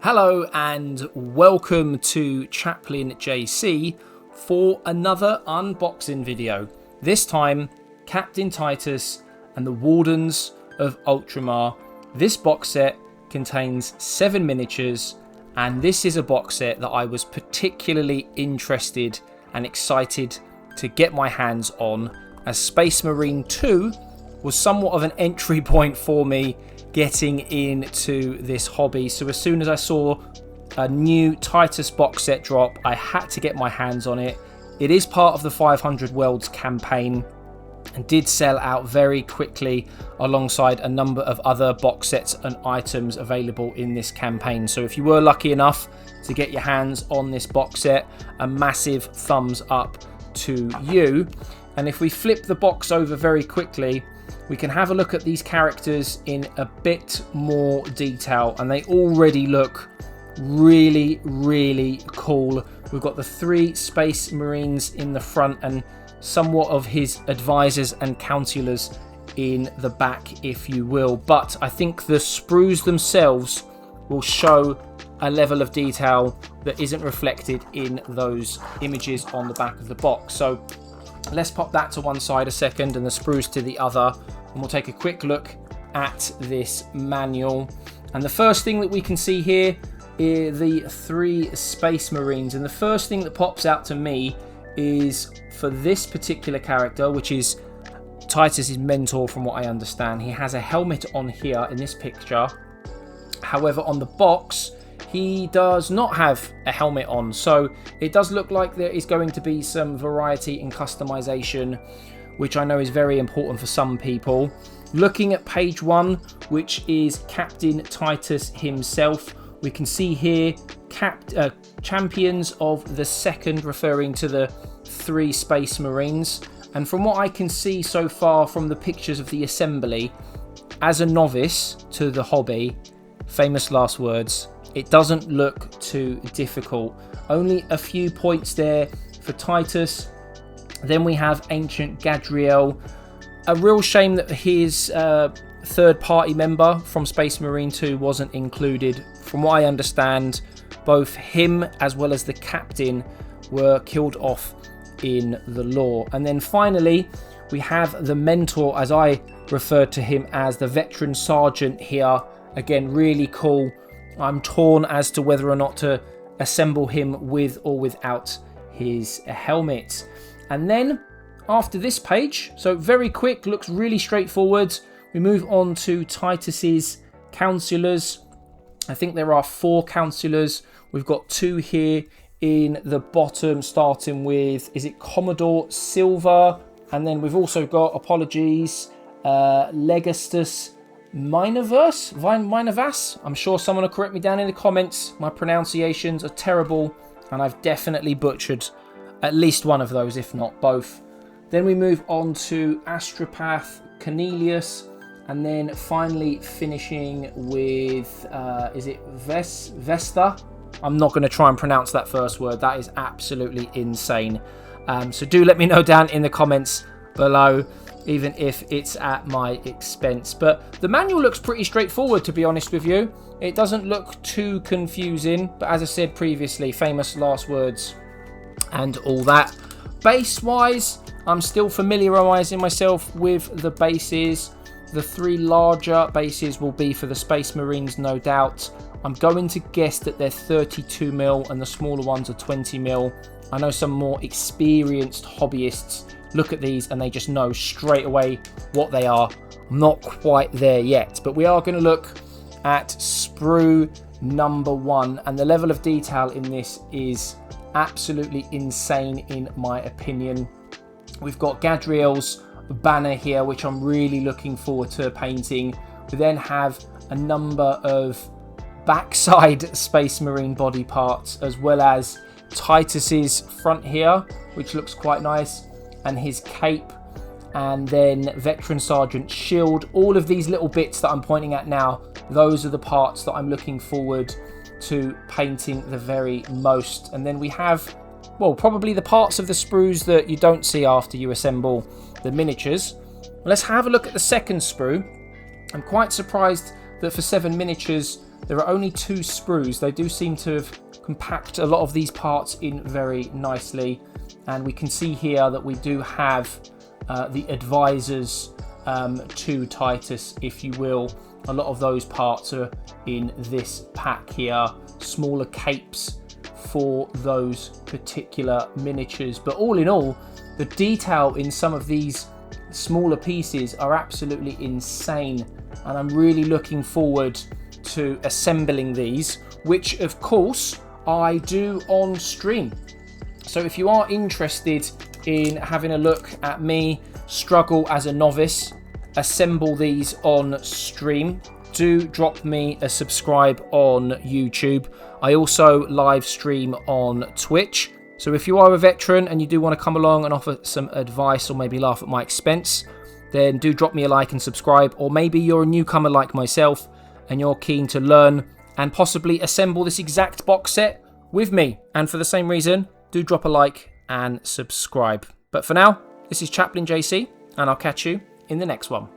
Hello and welcome to Chaplain JC for another unboxing video. This time, Captain Titus and the Wardens of Ultramar. This box set contains 7 miniatures, and this is a box set that I was particularly interested and excited to get my hands on, as Space Marine 2 was somewhat of an entry point for me getting into this hobby. So as soon as I saw a new Titus box set drop, I had to get my hands on it. It is part of the 500 Worlds campaign and did sell out very quickly alongside a number of other box sets and items available in this campaign. So if you were lucky enough to get your hands on this box set, a massive thumbs up to you. And if we flip the box over very quickly, we can have a look at these characters in a bit more detail, and they already look really cool. We've got the 3 Space Marines in the front and somewhat of his advisors and counselors in the back, if you will. But I think the sprues themselves will show a level of detail that isn't reflected in those images on the back of the box. So let's pop that to one side a second and the sprues to the other, and we'll take a quick look at this manual. And the first thing that we can see here are the 3 Space Marines, and the first thing that pops out to me is for this particular character, which is Titus's mentor from what I understand. He has a helmet on here in this picture. However, on the box, he does not have a helmet on, so it does look like there is going to be some variety in customization, which I know is very important for some people. Looking at page 1, which is Captain Titus himself, we can see here champions of the second, referring to the 3 Space Marines. And from what I can see so far from the pictures of the assembly, as a novice to the hobby, famous last words, it doesn't look too difficult. Only a few points there for Titus. Then we have Ancient Gadriel. A real shame that his third-party member from Space Marine 2 wasn't included. From what I understand, both him as well as the captain were killed off in the lore. And then finally, we have the mentor, as I referred to him as, the veteran sergeant here. Again, really cool. I'm torn as to whether or not to assemble him with or without his helmet. And then after this page, so very quick, looks really straightforward, we move on to Titus's counselors. I think there are 4 counselors. We've got 2 here in the bottom, starting with, is it Commodore Silver? And then we've also got, Legastus Minervas. I'm sure someone will correct me down in the comments. My pronunciations are terrible, and I've definitely butchered at least one of those, if not both. Then we move on to Astropath Cornelius, and then finally finishing with, is it Vesta? I'm not going to try and pronounce that first word. That is absolutely insane. So do let me know down in the comments below, even if it's at my expense. But the manual looks pretty straightforward, to be honest with you. It doesn't look too confusing, but as I said previously, famous last words and all that. Base-wise, I'm still familiarising myself with the bases. The 3 larger bases will be for the Space Marines, no doubt. I'm going to guess that they're 32mm and the smaller ones are 20mm. I know some more experienced hobbyists look at these and they just know straight away what they are. I'm not quite there yet, but we are going to look at sprue number 1, and the level of detail in this is absolutely insane in my opinion. We've got Gadriel's banner here, which I'm really looking forward to painting. We then have a number of backside Space Marine body parts, as well as Titus's front here, which looks quite nice, and his cape, and then Veteran Sergeant shield. All of these little bits that I'm pointing at now, those are the parts that I'm looking forward to painting the very most. And then we have, well, probably the parts of the sprues that you don't see after you assemble the miniatures. Let's have a look at the second sprue. I'm quite surprised that for 7 miniatures there are only 2 sprues. They do seem to have compact a lot of these parts in very nicely, and we can see here that we do have the advisors to Titus, if you will. A lot of those parts are in this pack here, smaller capes for those particular miniatures. But all in all, the detail in some of these smaller pieces are absolutely insane, and I'm really looking forward to assembling these, which of course I do on stream. So if you are interested in having a look at me struggle as a novice, assemble these on stream, do drop me a subscribe on YouTube. I also live stream on Twitch. So if you are a veteran and you do want to come along and offer some advice or maybe laugh at my expense, then do drop me a like and subscribe. Or maybe you're a newcomer like myself and you're keen to learn and possibly assemble this exact box set with me. And for the same reason, do drop a like and subscribe. But for now, this is Chaplain JC, and I'll catch you in the next one.